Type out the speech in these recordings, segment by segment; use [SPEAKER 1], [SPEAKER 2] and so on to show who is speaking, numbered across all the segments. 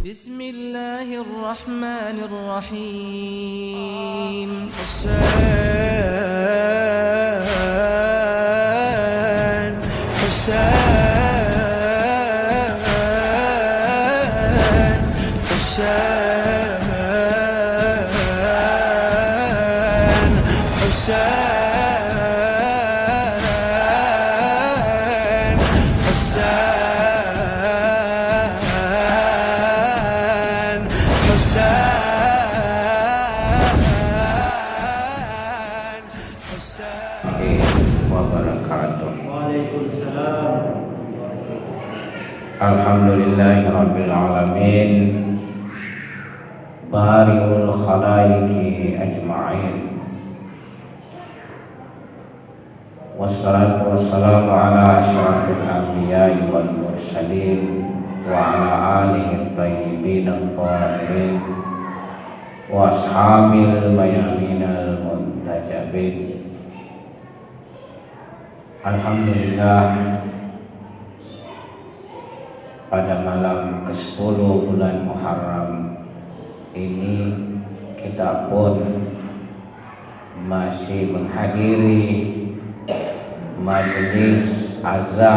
[SPEAKER 1] بسم الله الرحمن الرحيم
[SPEAKER 2] حسين حسين حسين حسين
[SPEAKER 3] wabarakatuh.
[SPEAKER 4] Waalaikumsalam.
[SPEAKER 3] Alhamdulillahirabbil alamin. Bari'ul khalaiqi ajma'in. Wassalatu wassalamu ala asyrafil anbiya'i wal mursalin wa ala alihi thayyibin at-thahirin wa ashabil mayaminal muntajabin. Alhamdulillah, pada malam ke-10 bulan Muharram ini kita pun masih menghadiri majelis azza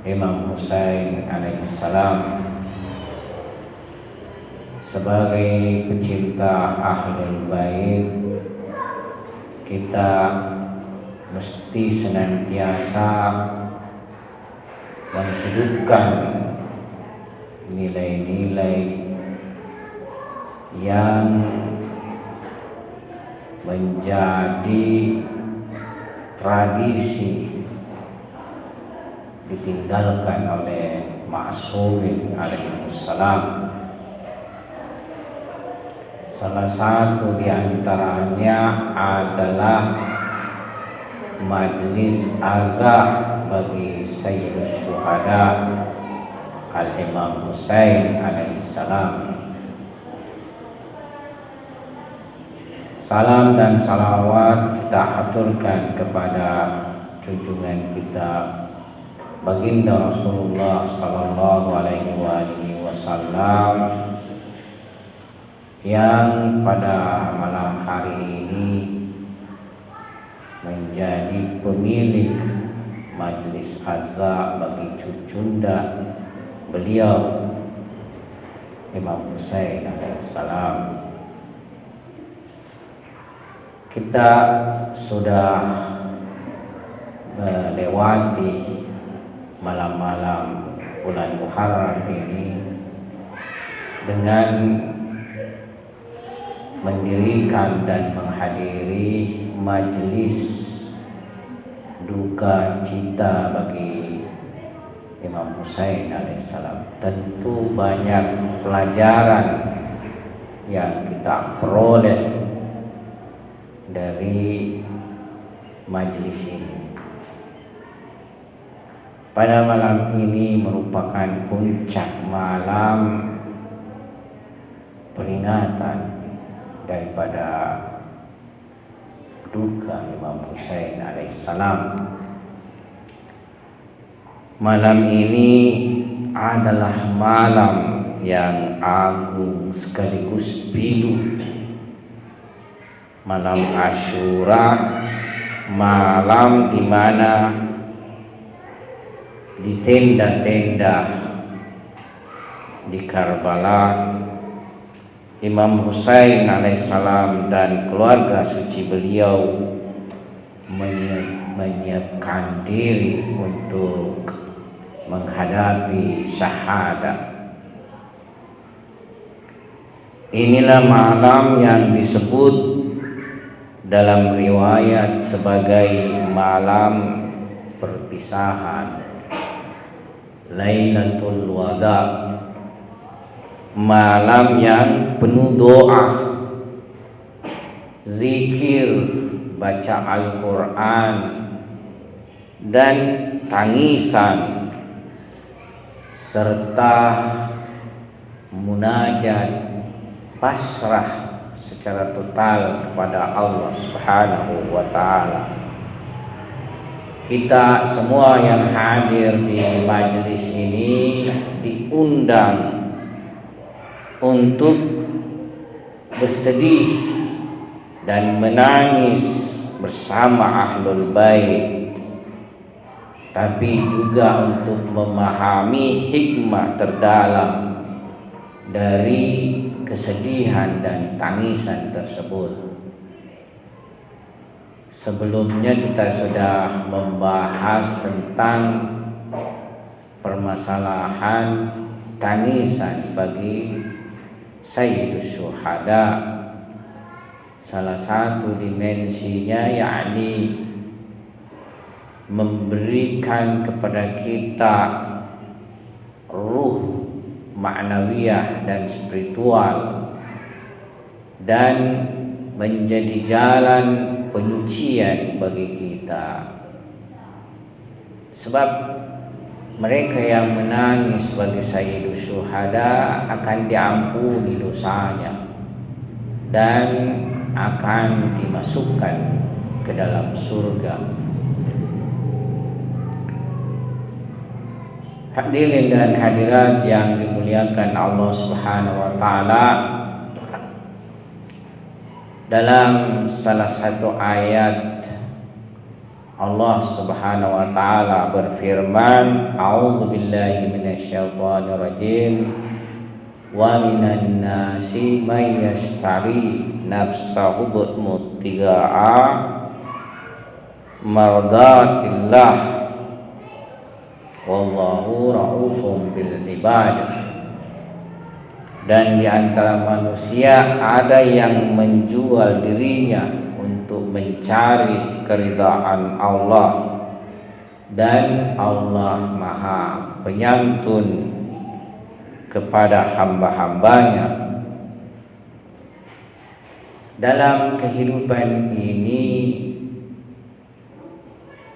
[SPEAKER 3] Imam Husain alaihissalam. Sebagai pecinta Ahlul Bait, kita mesti senantiasa menghidupkan nilai-nilai yang menjadi tradisi ditinggalkan oleh Ma'sumin alaihissalam. Salah satu di antaranya adalah majlis azza bagi Sayyidus Syuhada Al-Imam Husain alaihissalam. Salam dan salawat kita aturkan kepada junjungan kita Baginda Rasulullah sallallahu alaihi wasallam yang pada malam hari ini menjadi pemilik majlis azza bagi cucunda beliau Imam Husain alaihissalam. Kita sudah melewati malam-malam bulan Muharram ini dengan mendirikan dan menghadiri majlis duka cita bagi Imam Husain alaihissalam. Tentu banyak pelajaran yang kita peroleh dari majlis ini. Pada malam ini merupakan puncak malam peringatan daripada duka Imam Husain alaihissalam. Malam ini adalah malam yang agung sekaligus pilu. Malam Asyura, malam di mana di tenda-tenda di Karbala Imam Husain alaihissalam dan keluarga suci beliau menyiapkan diri untuk menghadapi syahadat. Inilah malam yang disebut dalam riwayat sebagai malam perpisahan, Lailatul Wada, malam yang penuh doa, zikir, baca Al-Quran, dan tangisan serta munajat pasrah secara total kepada Allah Subhanahu wa ta'ala. Kita semua yang hadir di majelis ini diundang untuk bersedih dan menangis bersama ahlul bait, tapi juga untuk memahami hikmah terdalam dari kesedihan dan tangisan tersebut. Sebelumnya kita sudah membahas tentang permasalahan tangisan bagi Sayyidus Syuhada. Salah satu dimensinya yakni memberikan kepada kita ruh ma'nawiyah dan spiritual, dan menjadi jalan penyucian bagi kita. Sebab mereka yang menangis bagi Sayyidus Syuhada akan diampuni dosanya dan akan dimasukkan ke dalam surga. Hadirin dan hadirat yang dimuliakan Allah Subhanahu wa taala, dalam salah satu ayat Allah Subhanahu wa taala berfirman, a'udzubillahi minasyaitonir rajim, wa minan nasi may yashtari nafsahu muttiga'a mardatillah wallahu ra'ufum bil ibad. Dan di antara manusia ada yang menjual dirinya untuk mencari keridhaan Allah, dan Allah Maha Penyantun kepada hamba-hambanya. Dalam kehidupan ini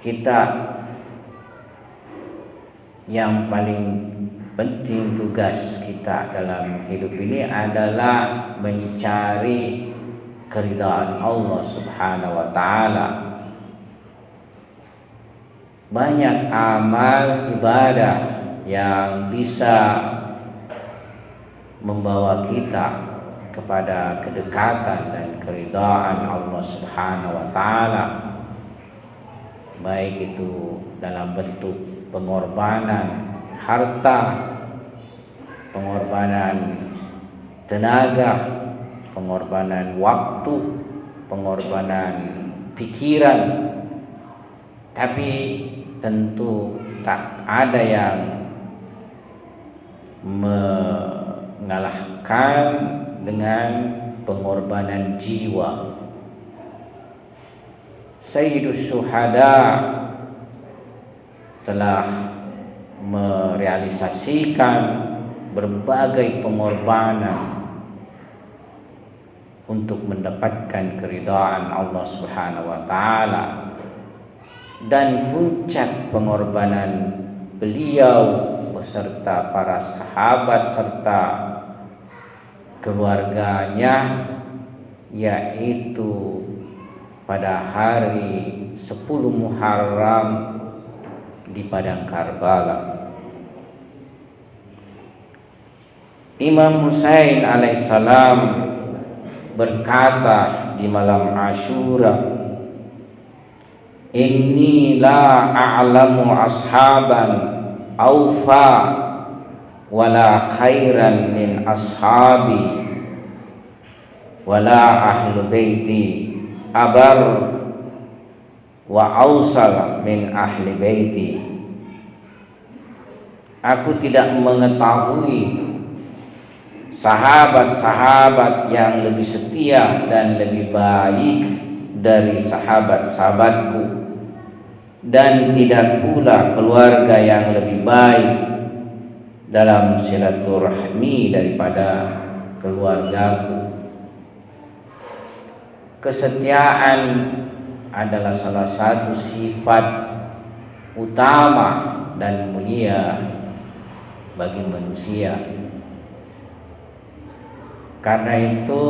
[SPEAKER 3] kita yang paling penting, tugas kita dalam hidup ini adalah mencari keridhaan Allah Subhanahu wa taala. Banyak amal ibadah yang bisa membawa kita kepada kedekatan dan keridhaan Allah Subhanahu wa taala, baik itu dalam bentuk pengorbanan harta, pengorbanan tenaga, pengorbanan waktu, pengorbanan pikiran. Tapi tentu tak ada yang mengalahkan dengan pengorbanan jiwa. Sayyidus Syuhada telah merealisasikan berbagai pengorbanan untuk mendapatkan keridhaan Allah Subhanahu wa taala, dan puncak pengorbanan beliau beserta para sahabat serta keluarganya yaitu pada hari 10 Muharram di padang Karbala. Imam Husain alaihissalam berkata di malam Asyura, inni la a'lamu ashaban awfa wala khairan min ashabi wala ahlu baiti abar wa ausal min ahli baiti. Aku tidak mengetahui sahabat-sahabat yang lebih setia dan lebih baik dari sahabat-sahabatku, dan tidak pula keluarga yang lebih baik dalam silaturahmi daripada keluargaku. Kesetiaan adalah salah satu sifat utama dan mulia bagi manusia. Karena itu,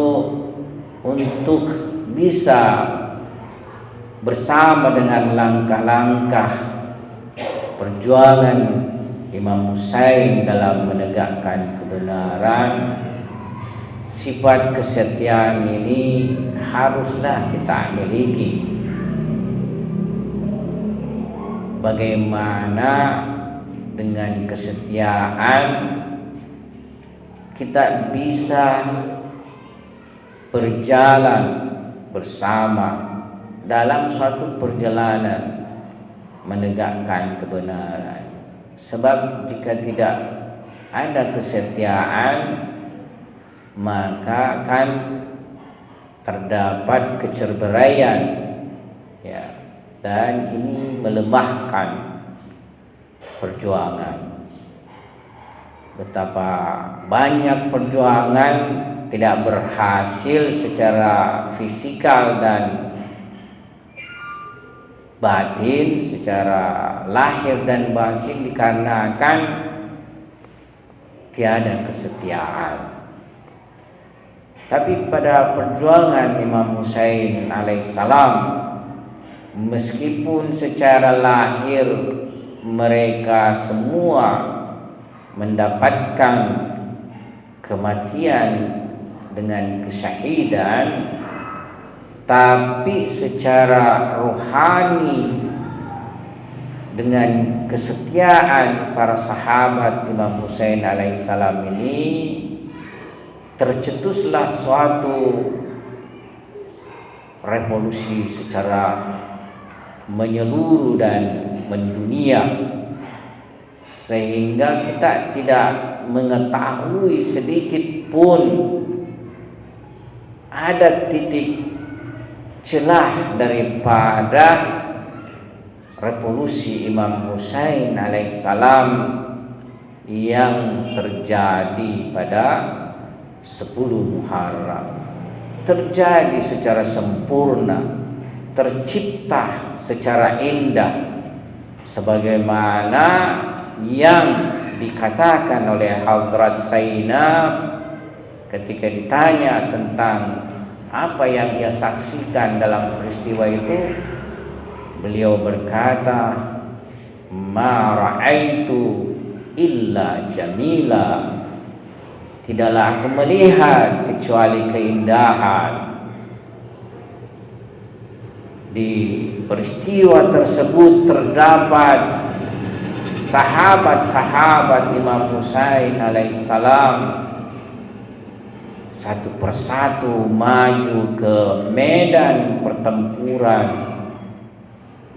[SPEAKER 3] untuk bisa bersama dengan langkah-langkah perjuangan Imam Husain dalam menegakkan kebenaran, sifat kesetiaan ini haruslah kita miliki. Bagaimana dengan kesetiaan kita bisa berjalan bersama dalam suatu perjalanan menegakkan kebenaran. Sebab jika tidak ada kesetiaan, maka akan terdapat kecerbéraian, ya, dan ini melemahkan perjuangan. Betapa banyak perjuangan tidak berhasil secara fisikal dan batin, secara lahir dan batin, dikarenakan tiada kesetiaan. Tapi pada perjuangan Imam Husain alaihissalam, meskipun secara lahir mereka semua mendapatkan kematian dengan kesyahidan, tapi secara rohani dengan kesetiaan para sahabat Imam Husain alaihissalam ini tercetuslah suatu revolusi secara menyeluruh dan mendunia, sehingga kita tidak mengetahui sedikit pun ada titik celah daripada revolusi Imam Husain alaihissalam yang terjadi pada 10 Muharram. Terjadi secara sempurna, tercipta secara indah, sebagaimana yang dikatakan oleh Hadrat Zainab ketika ditanya tentang apa yang ia saksikan dalam peristiwa itu. Beliau berkata, "Ma ra'aitu illa jamila." Tidaklah aku melihat kecuali keindahan. Di peristiwa tersebut terdapat sahabat-sahabat Imam Husain alaihissalam satu persatu maju ke medan pertempuran,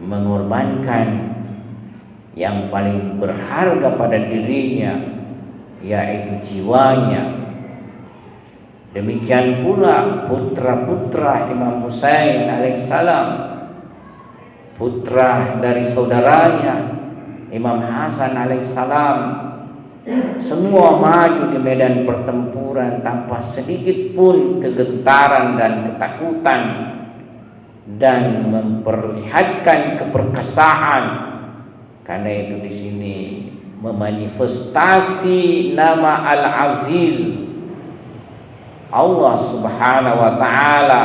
[SPEAKER 3] mengorbankan yang paling berharga pada dirinya, yaitu jiwanya. Demikian pula putra-putra Imam Husain alaihissalam, putra dari saudaranya Imam Hasan alaihissalam, semua maju di medan pertempuran tanpa sedikit pun kegentaran dan ketakutan, dan memperlihatkan keperkasaan. Karena itu di sini memanifestasi nama Al-Aziz, Allah Subhanahu wa taala,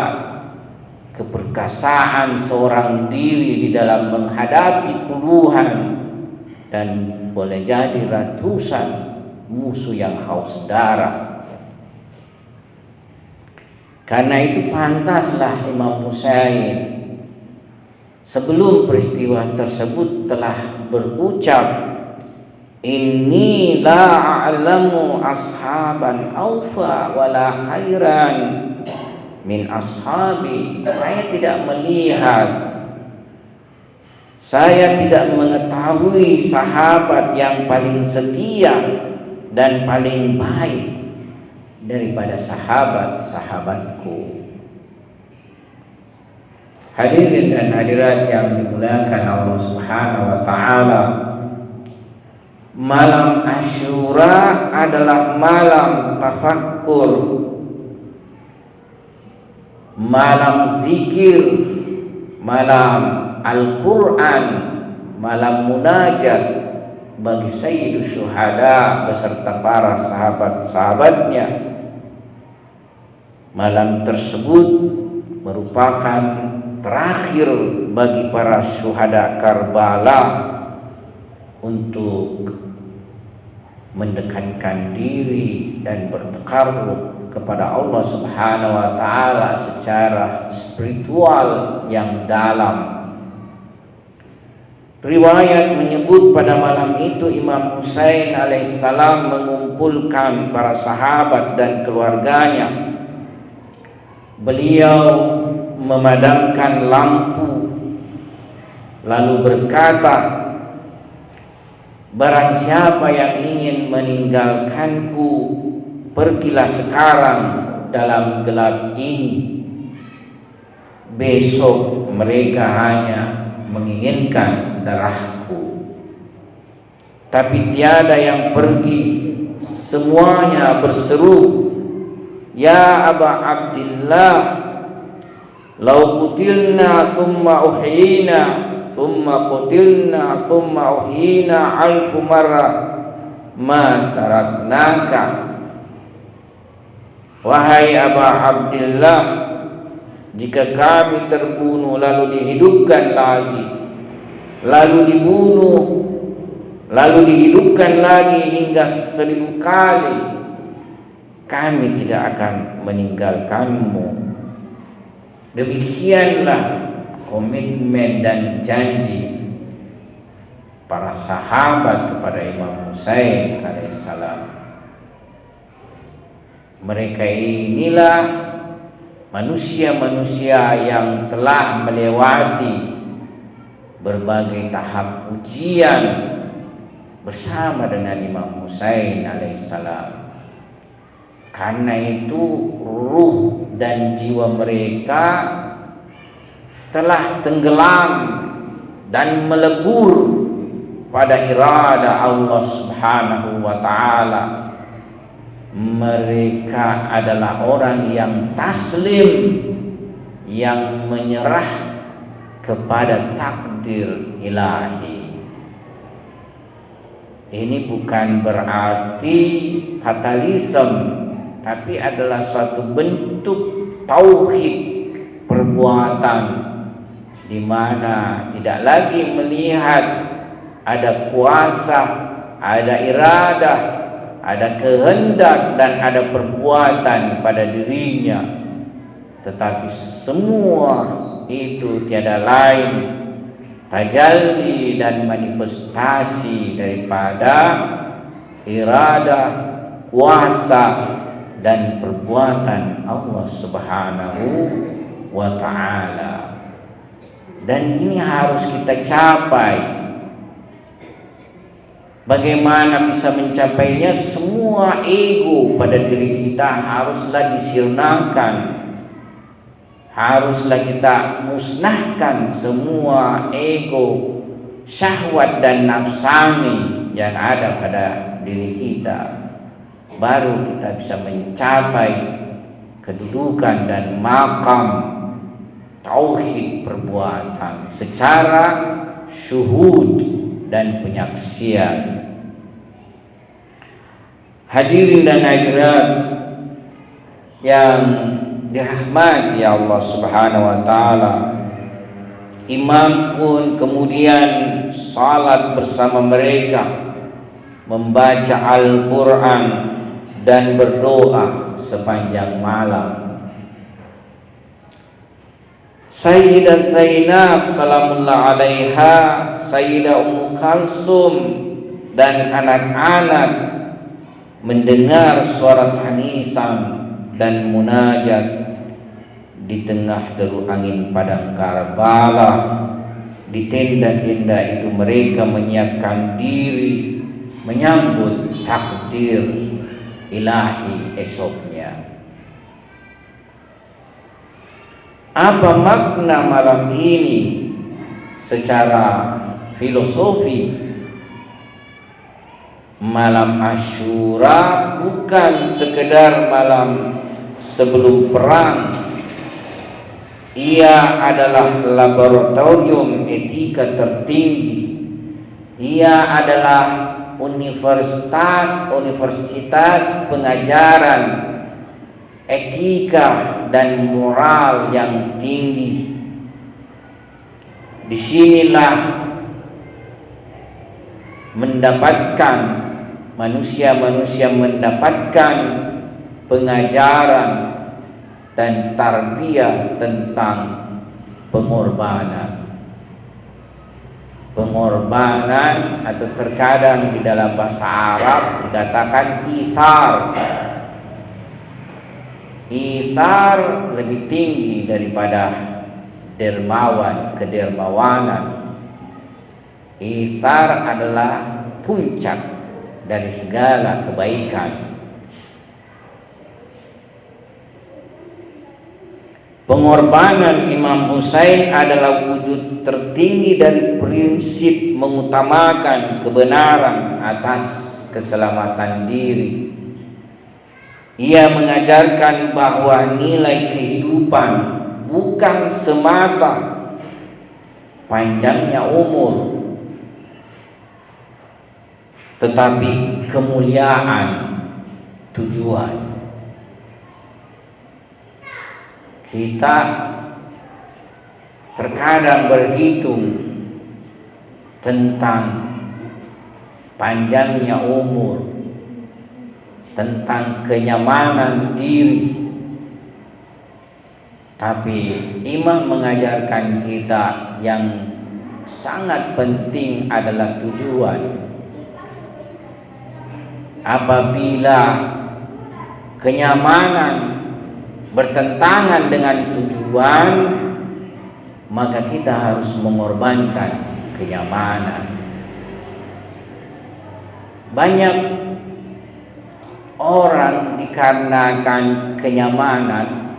[SPEAKER 3] keperkasaan seorang diri di dalam menghadapi puluhan dan boleh jadi ratusan musuh yang haus darah. Karena itu pantaslah Imam Husain sebelum peristiwa tersebut telah berucap, "Inni la a'lamu ashaban awfa wala khairan min ashabi." Saya tidak melihat, saya tidak mengetahui sahabat yang paling setia dan paling baik daripada sahabat-sahabatku. Hadirin dan hadirat yang dimuliakan Allah Subhanahu wa taala, malam Asyura adalah malam tafakkur, malam zikir, malam Al-Quran, malam munajat bagi Sayyidus Syuhada beserta para sahabat-sahabatnya. Malam tersebut merupakan terakhir bagi para syuhada Karbala untuk mendekatkan diri dan bertakarrub kepada Allah Subhanahu wa taala secara spiritual yang dalam. Riwayat menyebut pada malam itu Imam Husain alaihissalam mengumpulkan para sahabat dan keluarganya. Beliau memadamkan lampu lalu berkata, barang siapa yang ingin meninggalkanku, pergilah sekarang dalam gelap ini. Besok mereka hanya menginginkan darahku, tapi tiada yang pergi. Semuanya berseru, ya Aba Abdillah, lau kutilna thumma uhyina thumma qutilna thumma uhyina alfu marrah ma taraknaka. Wahai Aba Abdillah, jika kami terbunuh lalu dihidupkan lagi, lalu dibunuh, lalu dihidupkan lagi hingga 1000 kali, kami tidak akan meninggalkanmu. Demikianlah komitmen dan janji para sahabat kepada Imam Husain alaihissalam. Mereka inilah manusia-manusia yang telah melewati berbagai tahap ujian bersama dengan Imam Husain alaihissalam. Karena itu ruh dan jiwa mereka telah tenggelam dan melebur pada irada Allah Subhanahu wa taala. Mereka adalah orang yang taslim, yang menyerah kepada takdir ilahi. Ini bukan berarti fatalisme, tapi adalah suatu bentuk tauhid perbuatan, di mana tidak lagi melihat ada kuasa, ada iradah, ada kehendak dan ada perbuatan pada dirinya, tetapi semua itu tiada lain tajalli dan manifestasi daripada iradah, kuasa dan perbuatan Allah Subhanahu wa ta'ala. Dan ini harus kita capai. Bagaimana bisa mencapainya? Semua ego pada diri kita haruslah disirnakan. Haruslah kita musnahkan semua ego, syahwat dan nafsani yang ada pada diri kita. Baru kita bisa mencapai kedudukan dan makam tauhid perbuatan secara syuhud dan penyaksian. Hadirin dan hadirat yang dirahmati Allah Subhanahu wa taala, imam pun kemudian salat bersama mereka, membaca Al-Quran dan berdoa sepanjang malam. Sayyidah Zainab salamullah alaiha, Sayyidah Ummu Kalsum dan anak-anak mendengar suara tangisan dan munajat di tengah deru angin padang Karbala. Di tenda-tenda itu mereka menyiapkan diri menyambut takdir ilahi esoknya. Apa makna malam ini secara filosofi? Malam Asyura bukan sekedar malam sebelum perang. Ia adalah laboratorium etika tertinggi. Ia adalah universitas pengajaran etika dan moral yang tinggi. Disinilah manusia mendapatkan pengajaran dan tarbiyah tentang pengorbanan. Pengorbanan atau terkadang di dalam bahasa Arab dikatakan ithar. Ithar lebih tinggi daripada dermawan, kedermawanan. Ithar adalah puncak dari segala kebaikan. Pengorbanan Imam Husain adalah wujud tertinggi dari prinsip mengutamakan kebenaran atas keselamatan diri. Ia mengajarkan bahwa nilai kehidupan bukan semata panjangnya umur, tetapi kemuliaan tujuan. Kita terkadang berhitung tentang panjangnya umur, tentang kenyamanan diri, tapi Imam mengajarkan kita yang sangat penting adalah tujuan. Apabila kenyamanan bertentangan dengan tujuan, maka kita harus mengorbankan kenyamanan. Banyak orang dikarenakan kenyamanan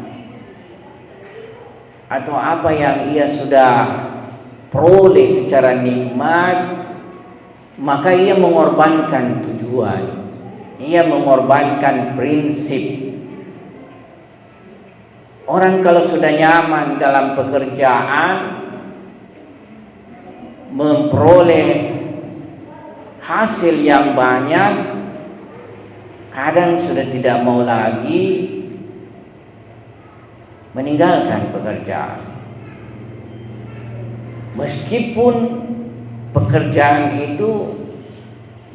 [SPEAKER 3] atau apa yang ia sudah peroleh secara nikmat, maka ia mengorbankan tujuan, ia mengorbankan prinsip. Orang kalau sudah nyaman dalam pekerjaan, memperoleh hasil yang banyak, kadang sudah tidak mau lagi meninggalkan pekerjaan. Meskipun pekerjaan itu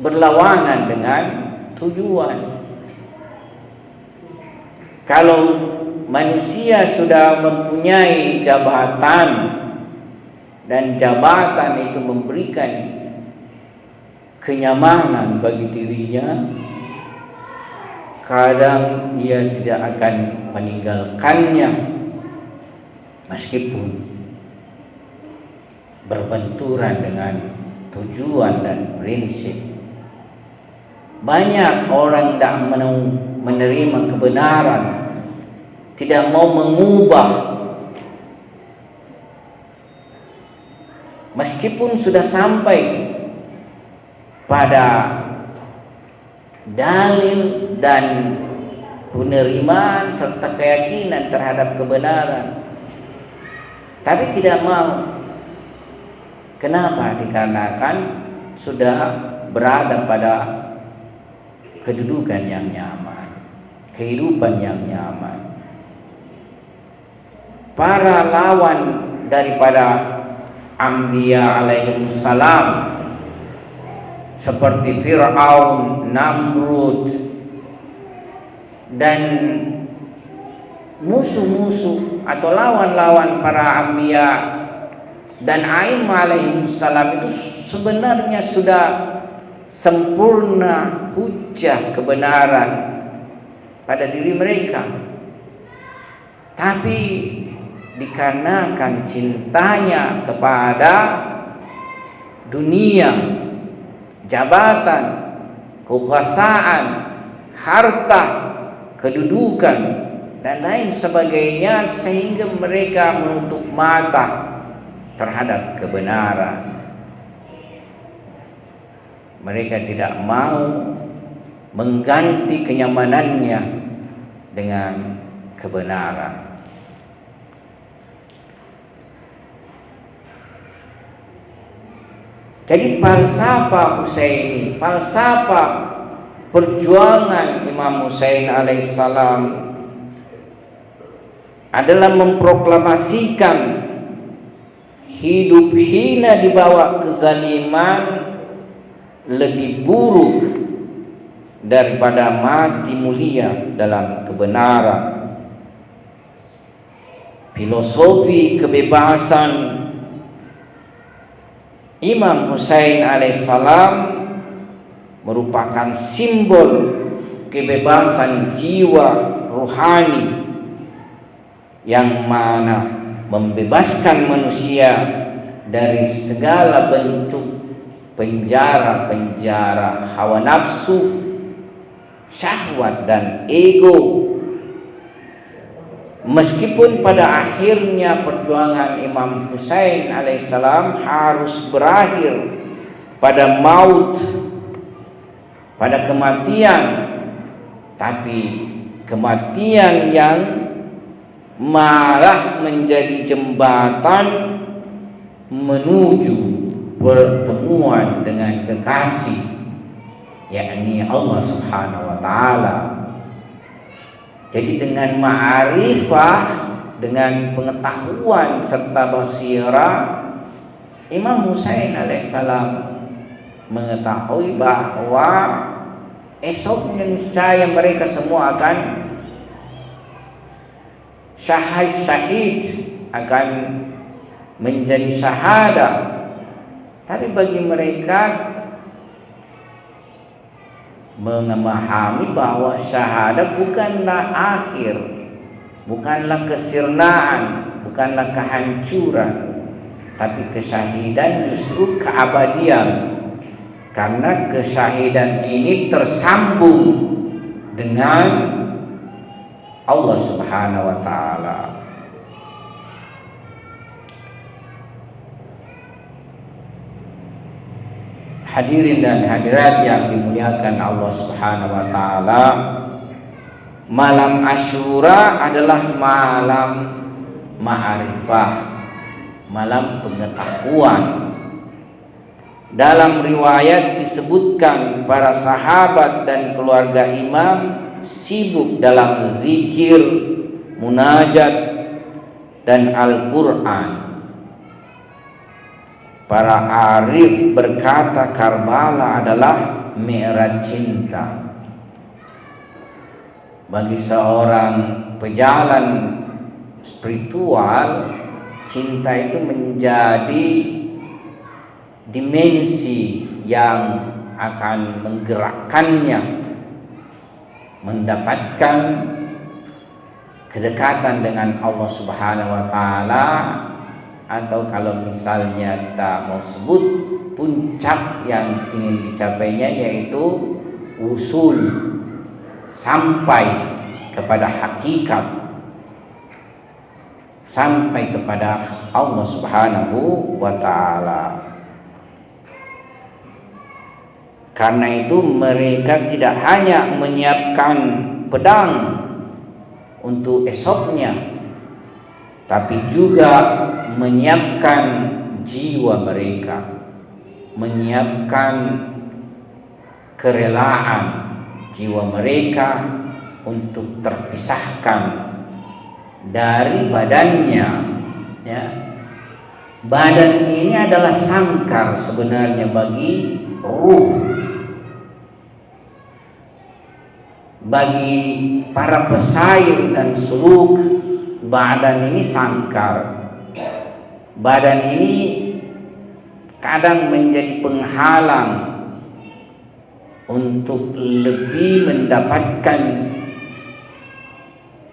[SPEAKER 3] berlawanan dengan tujuan. Kalau manusia sudah mempunyai jabatan dan jabatan itu memberikan kenyamanan bagi dirinya, kadang ia tidak akan meninggalkannya meskipun berbenturan dengan tujuan dan prinsip. Banyak orang tidak mau menerima kebenaran, tidak mau mengubah, meskipun sudah sampai pada dalil dan penerimaan serta keyakinan terhadap kebenaran, tapi tidak mau. Kenapa? Dikarenakan sudah berada pada kedudukan yang nyaman, kehidupan yang nyaman. Para lawan daripada Anbiya alaihissalam seperti Fir'aun, Namrud, dan musuh-musuh atau lawan-lawan para Anbiya dan A'immah alaihissalam itu sebenarnya sudah sempurna hujjah kebenaran pada diri mereka, tapi dikarenakan cintanya kepada dunia, jabatan, kekuasaan, harta, kedudukan, dan lain sebagainya, sehingga mereka menutup mata terhadap kebenaran. Mereka tidak mau mengganti kenyamanannya dengan kebenaran. Jadi falsafah Husaini, falsafah perjuangan Imam Husain alaihissalam adalah memproklamasikan hidup hina di bawah kezaliman lebih buruk daripada mati mulia dalam kebenaran. Filosofi kebebasan Imam Husain alaihissalam merupakan simbol kebebasan jiwa ruhani yang mana membebaskan manusia dari segala bentuk penjara-penjara hawa nafsu, syahwat dan ego. Meskipun pada akhirnya perjuangan Imam Husain alaihissalam harus berakhir pada maut, pada kematian, tapi kematian yang malah menjadi jembatan menuju pertemuan dengan kekasih, yakni Allah Subhanahu wa taala. Jadi dengan ma'rifah, dengan pengetahuan serta basirah, Imam Husain alaihissalam mengetahui bahwa esoknya niscaya mereka semua akan syahid, akan menjadi syahadah. Tapi bagi mereka memahami bahwa syahadah bukanlah akhir, bukanlah kesirnaan, bukanlah kehancuran, tapi kesyahidan justru keabadian. Karena kesyahidan ini tersambung dengan Allah Subhanahu wa taala. Hadirin dan hadirat yang dimuliakan Allah Subhanahu wa taala, malam Asyura adalah malam ma'rifah, malam pengetahuan. Dalam riwayat disebutkan para sahabat dan keluarga imam sibuk dalam zikir, munajat dan Al-Qur'an. Para arif berkata Karbala adalah mi'raj cinta. Bagi seorang pejalan spiritual, cinta itu menjadi dimensi yang akan menggerakkannya mendapatkan kedekatan dengan Allah Subhanahu wa taala. Atau kalau misalnya kita mau sebut puncak yang ingin dicapainya, yaitu usul, sampai kepada hakikat, sampai kepada Allah Subhanahu wa taala. Karena itu mereka tidak hanya menyiapkan pedang untuk esoknya, tapi juga menyiapkan jiwa mereka, menyiapkan kerelaan jiwa mereka untuk terpisahkan dari badannya, ya. Badan ini adalah sangkar sebenarnya bagi ruh. Bagi para pesair dan suluk, badan ini sangkar. Badan ini kadang menjadi penghalang untuk lebih mendapatkan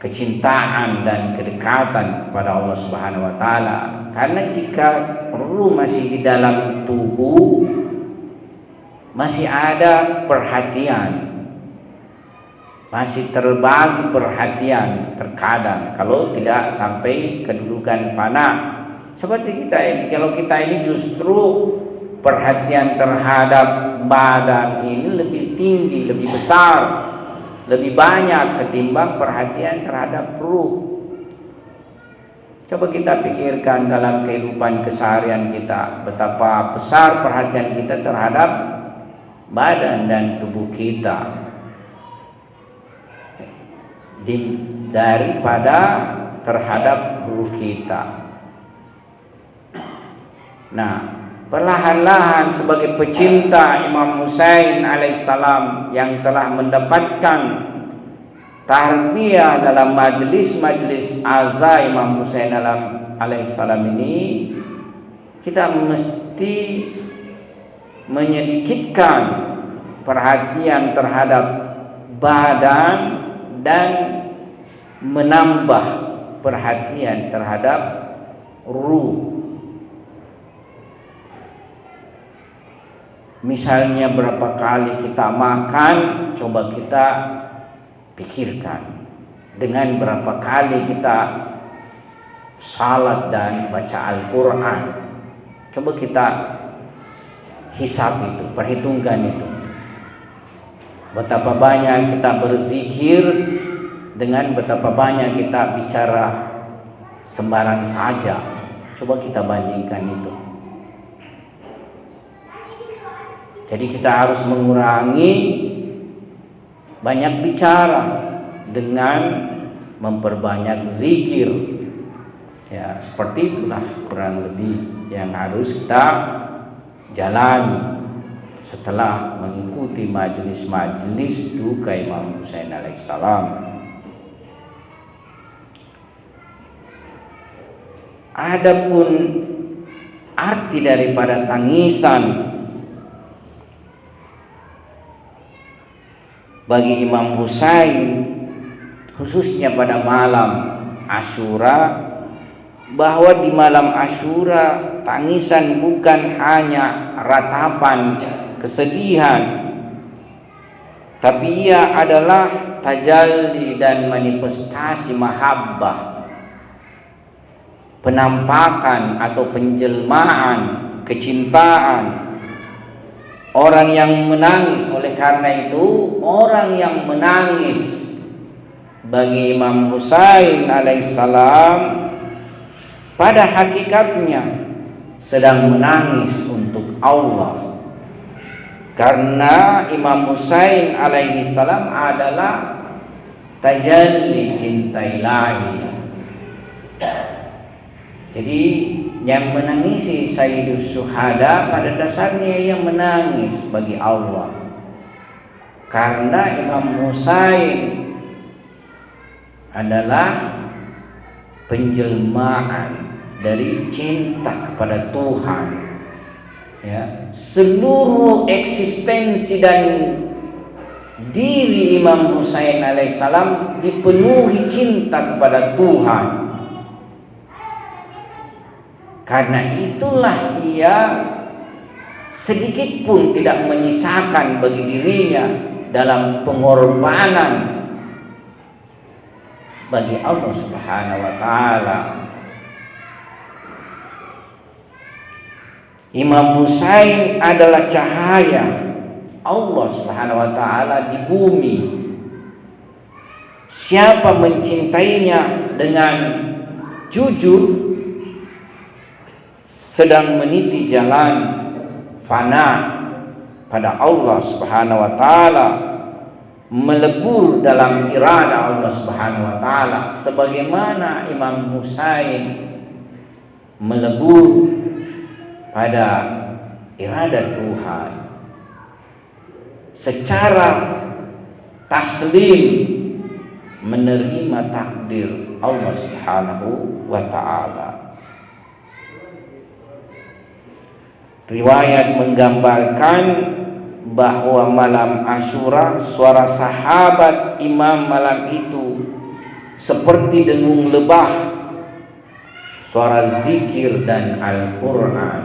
[SPEAKER 3] kecintaan dan kedekatan kepada Allah Subhanahu wa taala. Karena jika ruh masih di dalam tubuh, masih ada perhatian, masih terbagi perhatian terkadang, kalau tidak sampai kedudukan fana. Seperti kita ini, kalau kita ini justru perhatian terhadap badan ini lebih tinggi, lebih besar, lebih banyak ketimbang perhatian terhadap ruh. Coba kita pikirkan dalam kehidupan keseharian kita, betapa besar perhatian kita terhadap badan dan tubuh kita daripada terhadap ruh kita. Nah, perlahan-lahan sebagai pecinta Imam Husain alaihissalam yang telah mendapatkan tarbiyah dalam majlis-majlis azza Imam Husain alaihissalam ini, kita mesti menyedikitkan perhatian terhadap badan dan menambah perhatian terhadap ruh. Misalnya berapa kali kita makan, coba kita pikirkan. Dengan berapa kali kita salat dan baca Al-Quran, coba kita hisab itu, perhitungkan itu. Betapa banyak kita berzikir dengan betapa banyak kita bicara sembarang saja. Coba kita bandingkan itu. Jadi kita harus mengurangi banyak bicara dengan memperbanyak zikir. Ya, seperti itulah kurang lebih yang harus kita jalani setelah mengikuti majelis-majelis duka Imam Husain alaihissalam. Adapun arti daripada tangisan bagi Imam Husain, khususnya pada malam Asyura, bahwa di malam Asyura tangisan bukan hanya ratapan kesedihan, tapi ia adalah tajalli dan manifestasi mahabbah, penampakan atau penjelmaan kecintaan. Orang yang menangis, oleh karena itu orang yang menangis bagi Imam Husain alaihissalam pada hakikatnya sedang menangis untuk Allah, karena Imam Husain alaihissalam adalah tajalli cinta ilahi. Jadi yang menangisi Sayyidus Syuhada pada dasarnya yang menangis bagi Allah, karena Imam Husain adalah penjelmaan dari cinta kepada Tuhan. Ya, seluruh eksistensi dan diri Imam Husain alaihissalam dipenuhi cinta kepada Tuhan. Karena itulah ia sedikit pun tidak menyisakan bagi dirinya dalam pengorbanan bagi Allah Subhanahu wa taala. Imam Husain adalah cahaya Allah Subhanahu wa taala di bumi. Siapa mencintainya dengan jujur sedang meniti jalan fana pada Allah Subhanahu wa taala, melebur dalam irada Allah Subhanahu wa taala, sebagaimana Imam Husain melebur pada irada Tuhan secara taslim, menerima takdir Allah Subhanahu wa taala. Riwayat menggambarkan bahwa malam Asyura suara sahabat Imam malam itu seperti dengung lebah, suara zikir dan Al-Quran.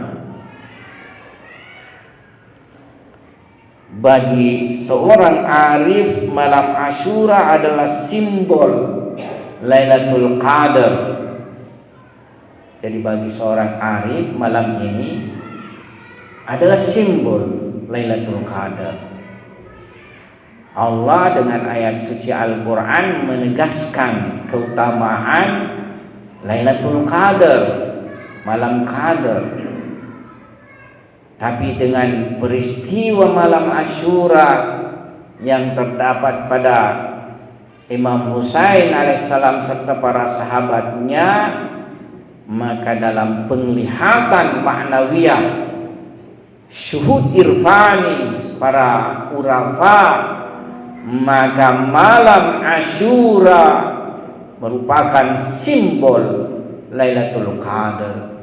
[SPEAKER 3] Bagi seorang arif, malam Asyura adalah simbol Lailatul Qadar. Jadi bagi seorang arif, malam ini adalah simbol Lailatul Qadar. Allah dengan ayat suci Al-Quran menegaskan keutamaan Lailatul Qadar, malam Qadar. Tapi dengan peristiwa malam Asyura yang terdapat pada Imam Husain alaihissalam serta para sahabatnya, maka dalam penglihatan maknawiyah syuhud irfani, para urafa, maka malam Asyura merupakan simbol Lailatul Qadar.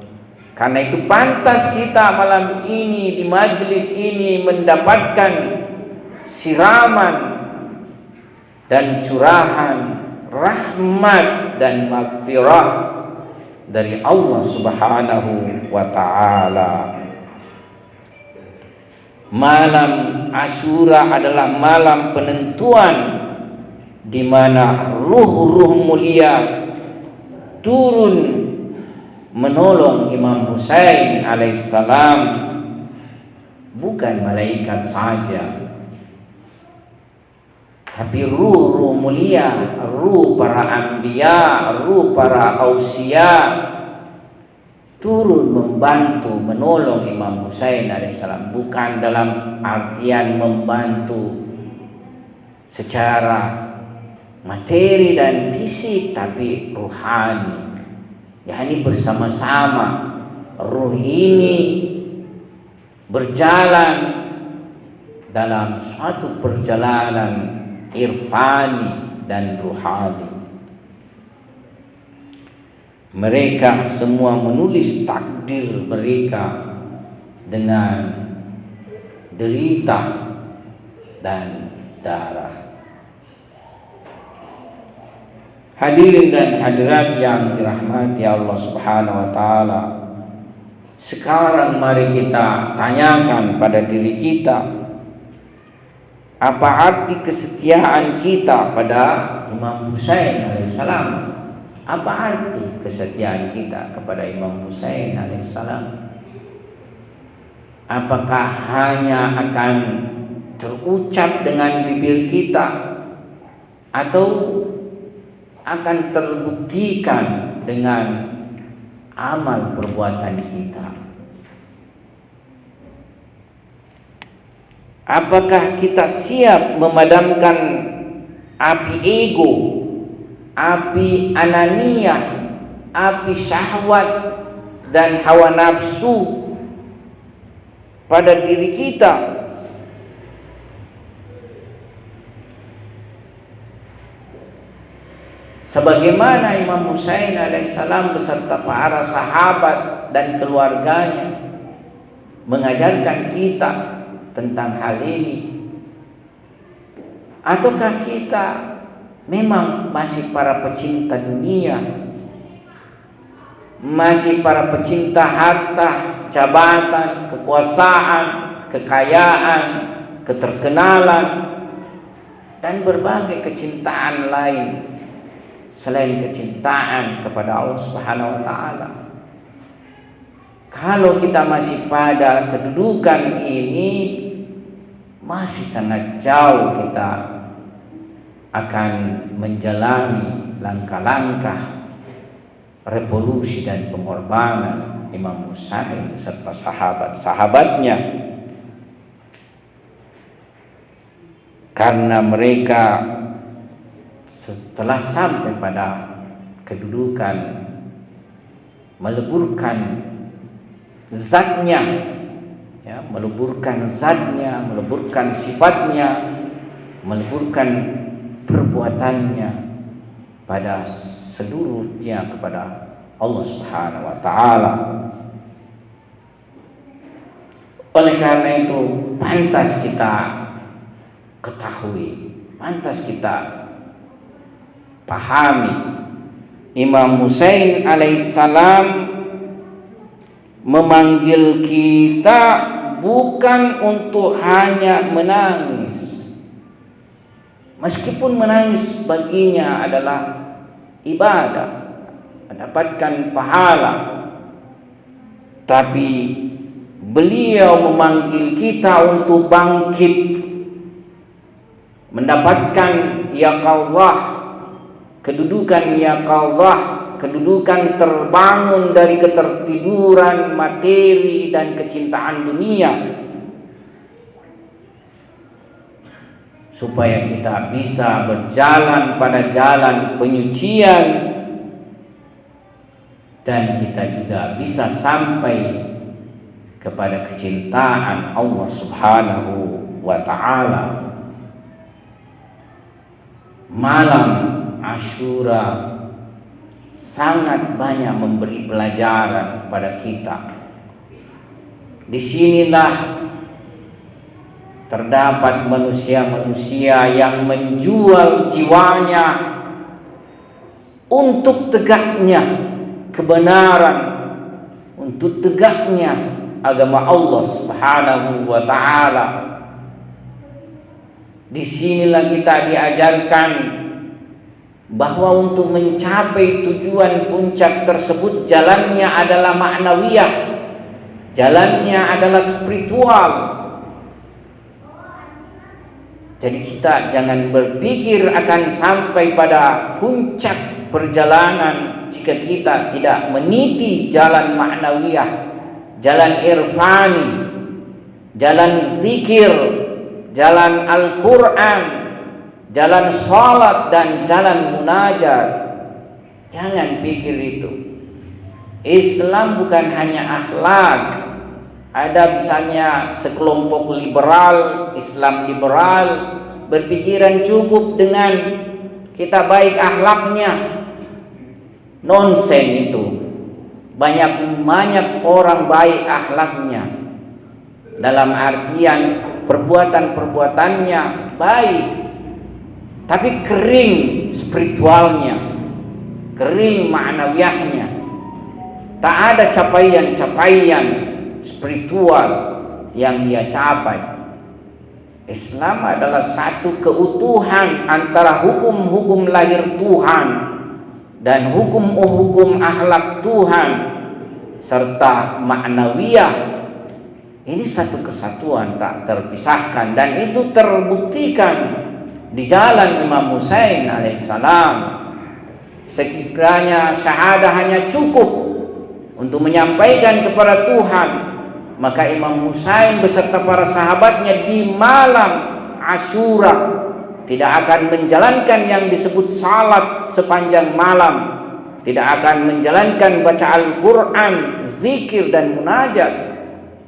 [SPEAKER 3] Karena itu pantas kita malam ini di majelis ini mendapatkan siraman dan curahan rahmat dan maghfirah dari Allah Subhanahu wa taala. Malam Asyura adalah malam penentuan di mana ruh-ruh mulia turun menolong Imam Husain alaihissalam, bukan malaikat saja, tapi ruh-ruh mulia, ruh para anbiya, ruh para ausia turun membantu menolong Imam Husain alaihissalam, bukan dalam artian membantu secara materi dan fisik, tapi ruhani. yakni bersama-sama ruh ini berjalan dalam suatu perjalanan irfani dan ruhani. Mereka semua menulis takdir mereka dengan derita dan darah. Hadirin dan hadirat yang dirahmati Allah Subhanahu wa taala. Sekarang mari kita tanyakan pada diri kita, apa arti kesetiaan kita pada Imam Husain alaihissalam? Apa arti kesetiaan kita kepada Imam Husain alaihissalam? Apakah hanya akan terucap dengan bibir kita, atau akan terbuktikan dengan amal perbuatan kita? Apakah kita siap memadamkan api ego, api ananiyah, api syahwat dan hawa nafsu pada diri kita? Sebagaimana Imam Husain alaihissalam beserta para sahabat dan keluarganya mengajarkan kita tentang hal ini, ataukah kita memang masih para pecinta dunia, masih para pecinta harta, jabatan, kekuasaan, kekayaan, keterkenalan, dan berbagai kecintaan lain selain kecintaan kepada Allah Subhanahu wa taala? Kalau kita masih pada kedudukan ini, masih sangat jauh kita akan menjalani langkah-langkah revolusi dan pengorbanan Imam Husain serta sahabat-sahabatnya, karena mereka setelah sampai pada kedudukan meleburkan zatnya, meleburkan sifatnya, meleburkan perbuatannya pada seluruhnya kepada Allah Subhanahu wa taala. Oleh karena itu pantas kita ketahui, pantas kita pahami, Imam Husain alaihissalam memanggil kita bukan untuk hanya menangis, meskipun menangis baginya adalah ibadah, mendapatkan pahala, tapi beliau memanggil kita untuk bangkit, mendapatkan yaqadhah, kedudukan yaqadhah, kedudukan terbangun dari ketertiduran materi dan kecintaan dunia, supaya kita bisa berjalan pada jalan penyucian, dan kita juga bisa sampai kepada kecintaan Allah Subhanahu wa ta'ala. Malam Asyura sangat banyak memberi pelajaran kepada kita. Disinilah terdapat manusia-manusia yang menjual jiwanya untuk tegaknya kebenaran, untuk tegaknya agama Allah Subhanahu wa ta'ala. Disinilah kita diajarkan bahwa untuk mencapai tujuan puncak tersebut jalannya adalah ma'nawiyah, jalannya adalah spiritual. Jadi kita jangan berpikir akan sampai pada puncak perjalanan jika kita tidak meniti jalan ma'nawiyah, jalan irfani, jalan zikir, jalan Al-Quran, jalan salat dan jalan munajat. Jangan pikir itu. Islam bukan hanya akhlak. Ada misalnya sekelompok liberal, Islam liberal, berpikiran cukup dengan kita baik akhlaknya. Nonsen itu. Banyak orang baik akhlaknya, dalam artian perbuatan-perbuatannya baik, tapi kering spiritualnya, kering ma'nawiyahnya. Tak ada capaian-capaian spiritual yang dia capai. Islam adalah satu keutuhan antara hukum-hukum lahir Tuhan dan hukum-hukum akhlak Tuhan serta ma'nawiyah. Ini satu kesatuan tak terpisahkan, dan itu terbuktikan di jalan Imam Husain alaihissalam. Sekiranya syahadah hanya cukup untuk menyampaikan kepada Tuhan, maka Imam Husain beserta para sahabatnya di malam Asyura tidak akan menjalankan yang disebut salat sepanjang malam, tidak akan menjalankan baca Al-Quran, zikir dan munajat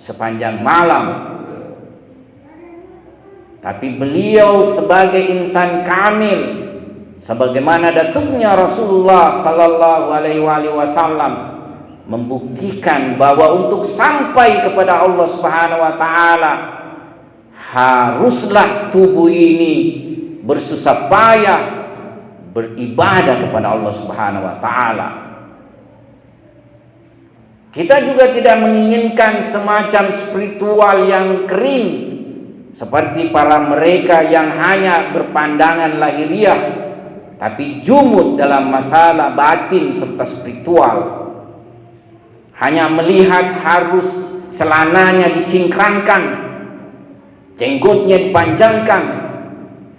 [SPEAKER 3] sepanjang malam. Tapi beliau sebagai insan kamil, sebagaimana datuknya Rasulullah sallallahu alaihi wasallam, membuktikan bahwa untuk sampai kepada Allah Subhanahu wa taala haruslah tubuh ini bersusah payah beribadah kepada Allah Subhanahu wa taala. Kita juga tidak menginginkan semacam spiritual yang kering seperti para mereka yang hanya berpandangan lahiriah tapi jumud dalam masalah batin serta spiritual. Hanya melihat harus celananya dicingkrangkan, jenggotnya dipanjangkan,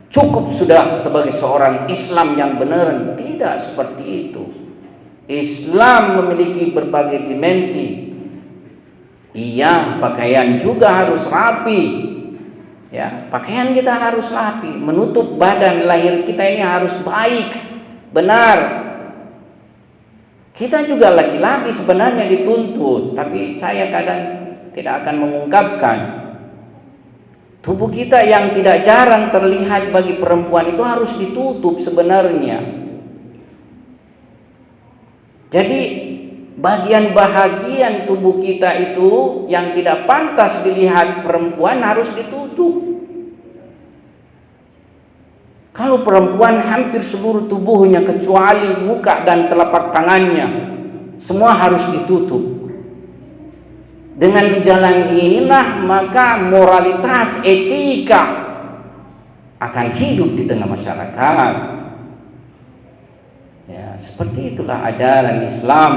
[SPEAKER 3] cukup sudah sebagai seorang Islam yang benar. Tidak seperti itu. Islam memiliki berbagai dimensi. Iya, pakaian juga harus rapi. Ya, pakaian kita harus rapi, menutup badan lahir kita ini harus baik, benar. Kita juga laki-laki sebenarnya dituntut, tapi saya kadang tidak akan mengungkapkan. Tubuh kita yang tidak jarang terlihat bagi perempuan itu harus ditutup sebenarnya. Jadi bagian tubuh kita itu yang tidak pantas dilihat perempuan harus ditutup. Kalau perempuan hampir seluruh tubuhnya kecuali muka dan telapak tangannya semua harus ditutup. Dengan jalan inilah maka moralitas, etika akan hidup di tengah masyarakat. Ya, seperti itulah ajaran Islam.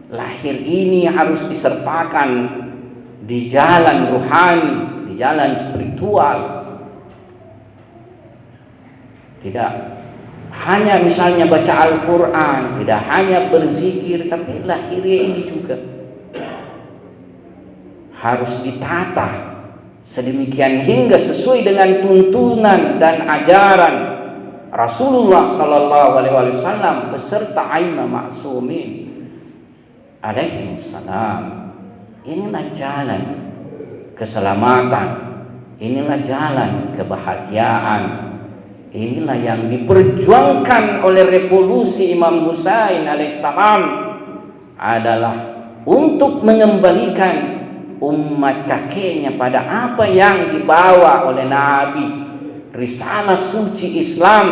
[SPEAKER 3] Lahir ini harus disertakan di jalan ruhani, di jalan spiritual. Tidak hanya misalnya baca Al-Quran, tidak hanya berzikir, tapi lahirnya ini juga harus ditata sedemikian hingga sesuai dengan tuntunan dan ajaran Rasulullah sallallahu alaihi wasallam beserta aimah ma'sumin alaihi wassalam. inilah jalan keselamatan, inilah jalan kebahagiaan, inilah yang diperjuangkan oleh revolusi Imam Husain alaihissalam, adalah untuk mengembalikan umat kakeknya pada apa yang dibawa oleh Nabi, risalah suci Islam,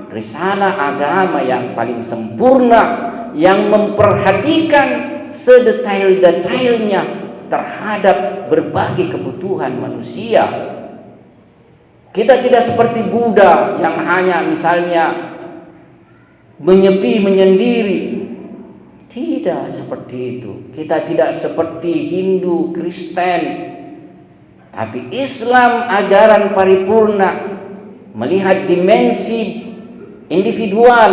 [SPEAKER 3] risalah agama yang paling sempurna, yang memperhatikan sedetail-detailnya terhadap berbagai kebutuhan manusia. Kita tidak seperti Buddha yang hanya misalnya menyepi menyendiri. Tidak seperti itu. Kita tidak seperti Hindu, Kristen. Tapi Islam ajaran paripurna, melihat dimensi individual,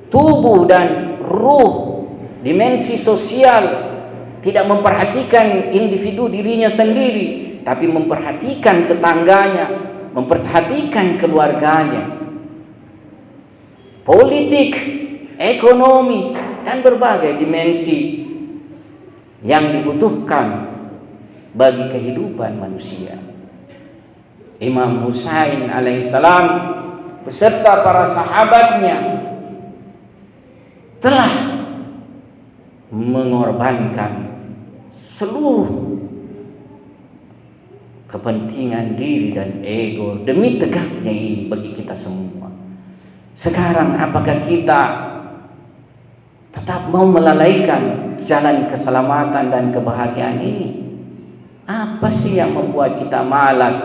[SPEAKER 3] tubuh dan ruh, dimensi sosial, tidak memperhatikan individu dirinya sendiri, tapi memperhatikan tetangganya, memperhatikan keluarganya. Politik, ekonomi, dan berbagai dimensi yang dibutuhkan bagi kehidupan manusia. Imam Husain alaihissalam beserta para sahabatnya telah mengorbankan seluruh kepentingan diri dan ego demi tegaknya ini bagi kita semua. Sekarang apakah kita tetap mau melalaikan jalan keselamatan dan kebahagiaan ini? Apa sih yang membuat kita malas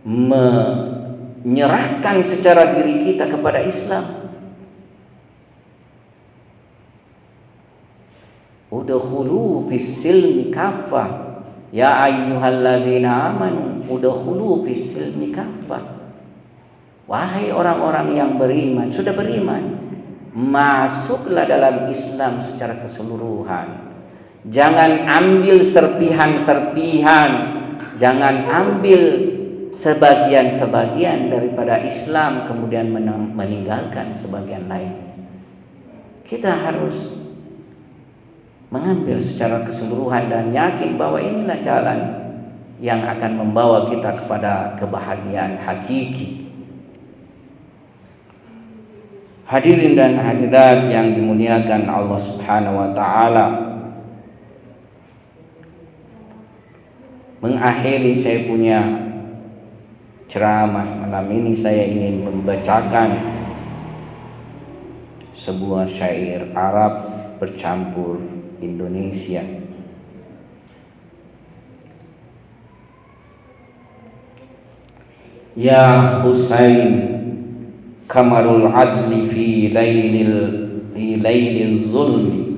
[SPEAKER 3] menyerahkan secara diri kita kepada Islam? Udkhulu fis silmi kaffah, ya ayyuhalladzina amanu udkhulu fis silmi kaffah. Wahai orang-orang yang beriman, sudah beriman, masuklah dalam Islam secara keseluruhan. Jangan ambil serpihan-serpihan, jangan ambil sebagian-sebagian daripada Islam kemudian meninggalkan sebagian lain. Kita harus mengambil secara keseluruhan dan yakin bahwa inilah jalan yang akan membawa kita kepada kebahagiaan hakiki. Hadirin dan hadirat yang dimuliakan Allah Subhanahu wa taala, mengakhiri saya punya ceramah malam ini, saya ingin membacakan sebuah syair Arab bercampur Indonesia. Ya Husain, kamarul adli fi lailil zulmi.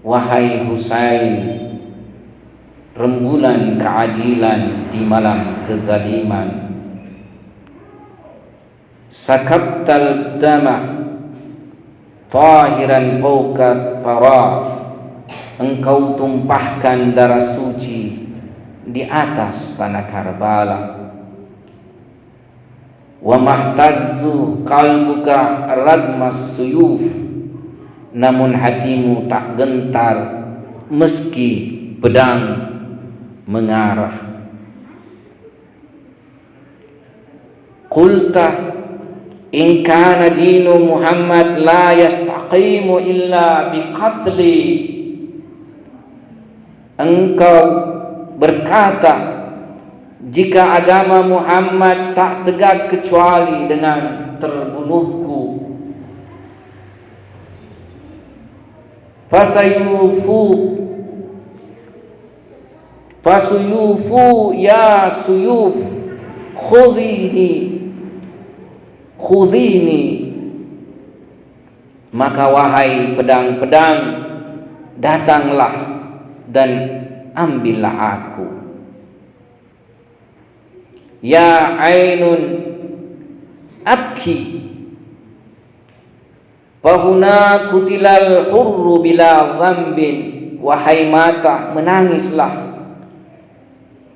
[SPEAKER 3] Wahai Husain, rembulan keadilan di malam kezaliman. Sakabtal dama tahiran fawqa thara. Engkau tumpahkan darah suci di atas tanah Karbala. Wa mahtazzu qalbuka ragmas suyuf. Namun hatimu tak gentar meski pedang mengarah. Qulta in kana dinu Muhammad la yastaqimu illa biqatli. Engkau berkata, jika agama Muhammad tak tegak kecuali dengan terbunuhku. Fasuyufu ya suyuf khudini. Maka wahai pedang-pedang, datanglah dan ambillah aku. Ya ainun abki, fahuna kutilal hurru bila dhambin. Wahai mata, menangislah.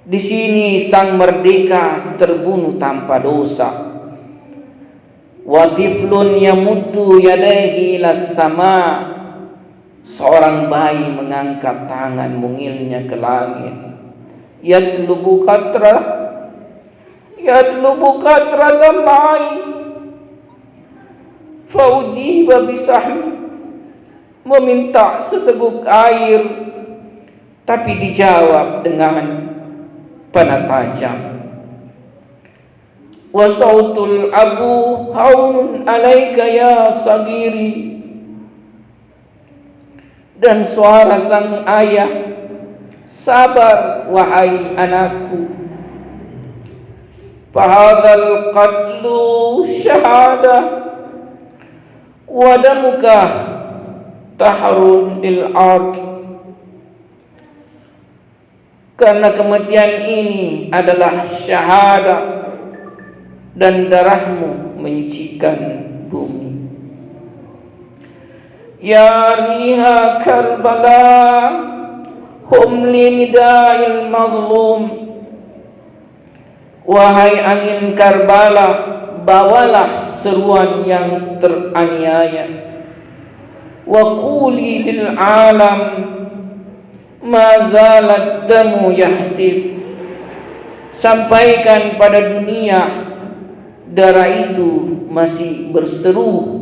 [SPEAKER 3] Di sini sang merdeka terbunuh tanpa dosa. Wa tiflun yamuddu yadayhi ilas sama. Seorang bayi mengangkat tangan mungilnya ke langit. Yatlubu qatratan ma'i faujiba bisahmi, meminta seteguk air tapi dijawab dengan panah tajam. Wa sautul abu haunun alaika ya sagiri, dan suara sang ayah, sabar wahai anakku. Fahadzal qatlu syahadah wa damuka tahrun lil ard, karena kematian ini adalah syahadah dan darahmu menyucikan bumi. Ya riha Karbala hum linida'il mazlum, wahai angin Karbala, bawalah seruan yang teraniaya. Wa quli lil alam ma zalat damu yahtib, sampaikan pada dunia darah itu masih berseru.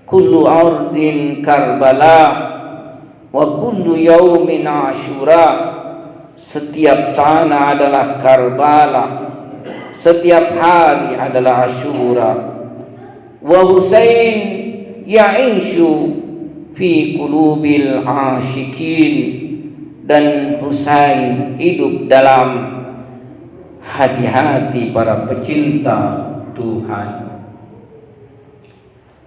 [SPEAKER 3] Kullu ardin Karbala wa kullu yaumin Ashura, setiap tanah adalah Karbala, setiap hari adalah Ashura. Wa Husain ya'ishu fi qulubil asyikin, dan Husain hidup dalam hati-hati para pecinta Tuhan.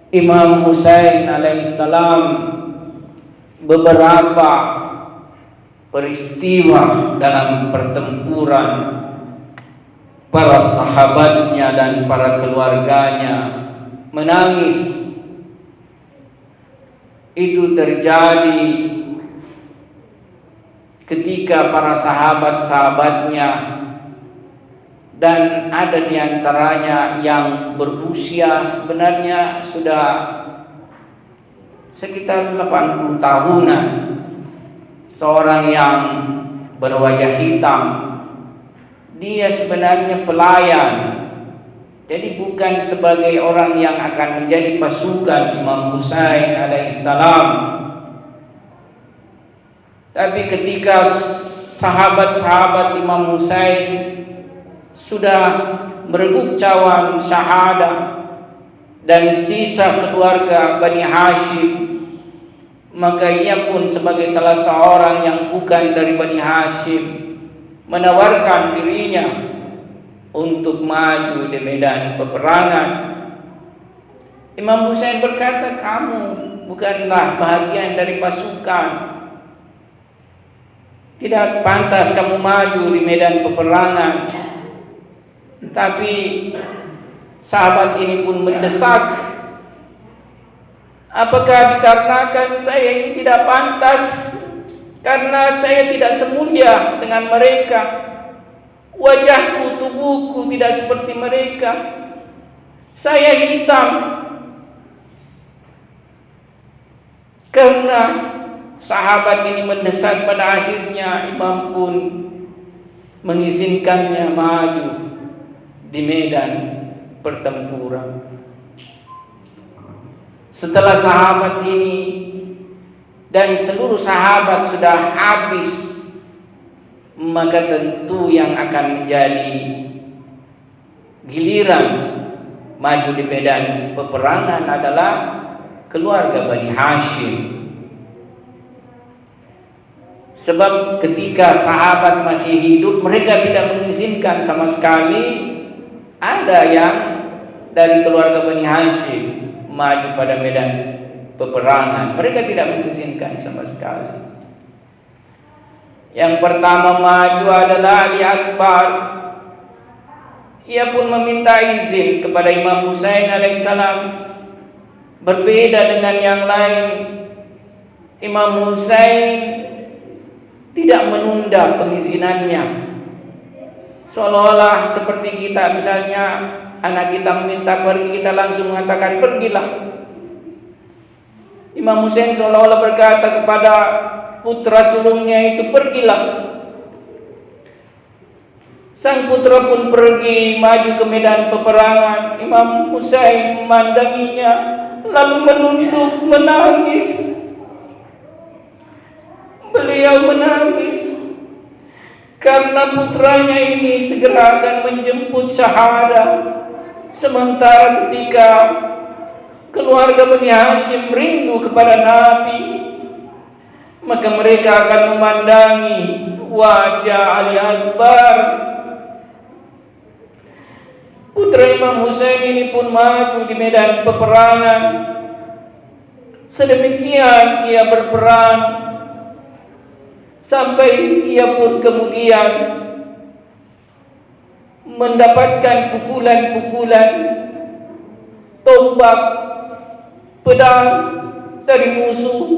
[SPEAKER 3] Imam Husain alaihissalam, beberapa peristiwa dalam pertempuran para sahabatnya dan para keluarganya menangis. Itu terjadi ketika para sahabat-sahabatnya, dan ada di antaranya yang berusia sebenarnya sudah sekitar 80 tahunan. Seorang yang berwajah hitam, dia sebenarnya pelayan, jadi bukan sebagai orang yang akan menjadi pasukan Imam Husain alaihissalam. Tapi ketika sahabat-sahabat Imam Husain sudah mereguk cawan syahadah dan sisa keluarga Bani Hashim, maka ia pun sebagai salah seorang yang bukan dari Bani Hashim menawarkan dirinya untuk maju di medan peperangan. Imam Husain berkata, kamu bukanlah bahagian dari pasukan, tidak pantas kamu maju di medan peperangan. Tapi sahabat ini pun mendesak, apakah dikarenakan saya ini tidak pantas karena saya tidak semulia dengan mereka, wajahku, tubuhku tidak seperti mereka, saya hitam. Karena sahabat ini mendesak, pada akhirnya Imam pun mengizinkannya maju di medan pertempuran. Setelah sahabat ini dan seluruh sahabat sudah habis, maka tentu yang akan menjadi giliran maju di medan peperangan adalah keluarga Bani Hashim. Sebab ketika sahabat masih hidup, mereka tidak mengizinkan sama sekali ada yang dari keluarga Bani Hashim maju pada medan peperangan. Mereka tidak mengizinkan sama sekali. Yang pertama maju adalah Ali Akbar. Ia pun meminta izin kepada Imam Husain alaihissalam. Berbeda dengan yang lain, Imam Husain tidak menunda pengizinannya. Seolah-olah seperti kita, misalnya anak kita meminta pergi, kita langsung mengatakan pergilah. Imam Husain seolah-olah berkata kepada putra sulungnya itu, pergilah. Sang putra pun pergi maju ke medan peperangan. Imam Husain memandanginya lalu menunduk menangis. Beliau menangis karena putranya ini segera akan menjemput syahadah. Sementara ketika keluarga Bani Hashim rindu kepada Nabi, maka mereka akan memandangi wajah Ali Akbar. Putra Imam Husain ini pun maju di medan peperangan. Sedemikian ia berperang sampai ia pun kemudian mendapatkan pukulan-pukulan tombak, pedang dari musuh.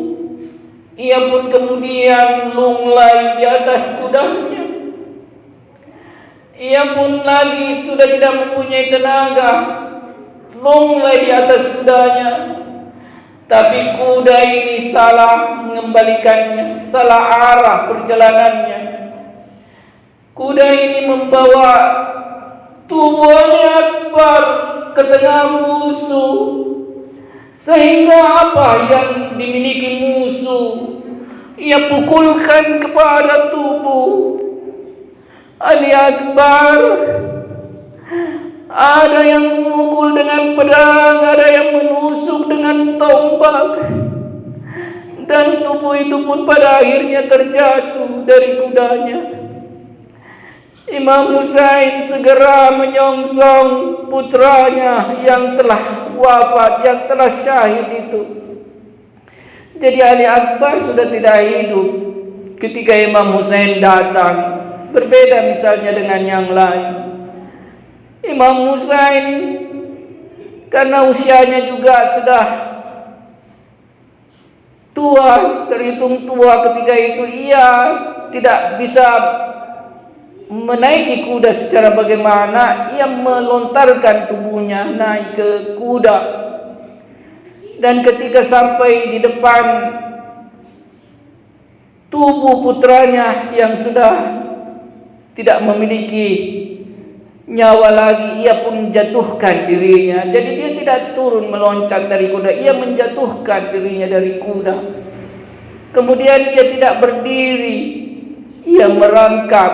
[SPEAKER 3] Ia pun kemudian lunglai di atas kudanya. Ia pun lagi sudah tidak mempunyai tenaga, lunglai di atas kudanya. Tapi kuda ini salah mengembalikannya, salah arah perjalanannya. Kuda ini membawa tubuh Ali Akbar ke tengah musuh, sehingga apa yang dimiliki musuh ia pukulkan kepada tubuh Ali Akbar. Ada yang memukul dengan pedang, ada yang menusuk dengan tombak, dan tubuh itu pun pada akhirnya terjatuh dari kudanya. Imam Husain segera menyongsong putranya yang telah wafat, yang telah syahid itu. Jadi Ali Akbar sudah tidak hidup ketika Imam Husain datang. Berbeda misalnya dengan yang lain. Imam Husain karena usianya juga sudah tua, terhitung tua ketika itu, ia tidak bisa menaiki kuda secara bagaimana. Ia melontarkan tubuhnya naik ke kuda, dan ketika sampai di depan tubuh putranya yang sudah tidak memiliki nyawa lagi, ia pun menjatuhkan dirinya. Jadi dia tidak turun meloncat dari kuda, ia menjatuhkan dirinya dari kuda. Kemudian ia tidak berdiri, ia merangkak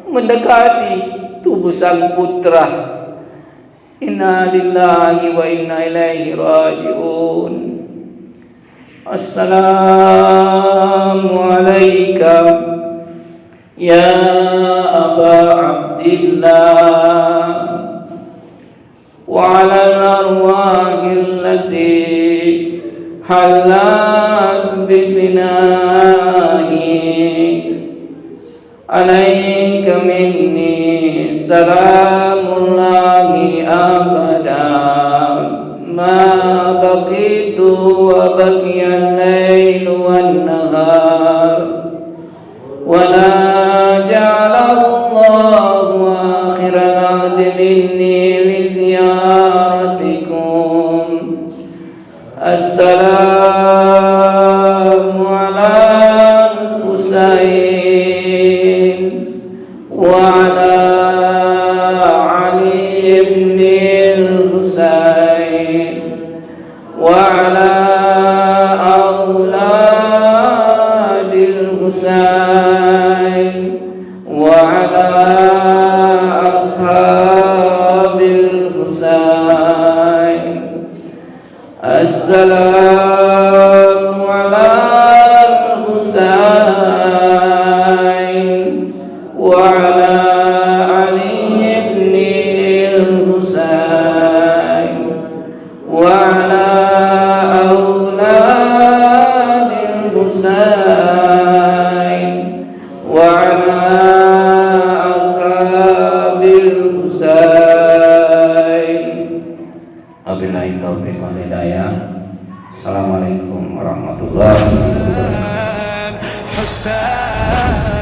[SPEAKER 3] mendekati tubuh sang putra. Inna lillahi wa inna ilaihi raji'un. Assalamu alaikum ya Aba Abdillah wa ala al-arwahil lati halat bifina'ik alaika minni salamullahi abada ma baqitu wa baqiya al-lail wan nahar wa la ja'alahu Allahu akhiral ahdi minni li ziyaratikum. Assalamu ala Husain wa ala Ali ibn al-Husain wa ala auladil Husain wa ala ashabil Husain. Assalamu ala Husain wa ala Ali ibn al-Husain wa ala auladil Husain wa ala ashabil Husain. Wabillahi taufiq wal hidayah. Assalamualaikum warahmatullahi wabarakatuh.
[SPEAKER 2] حسين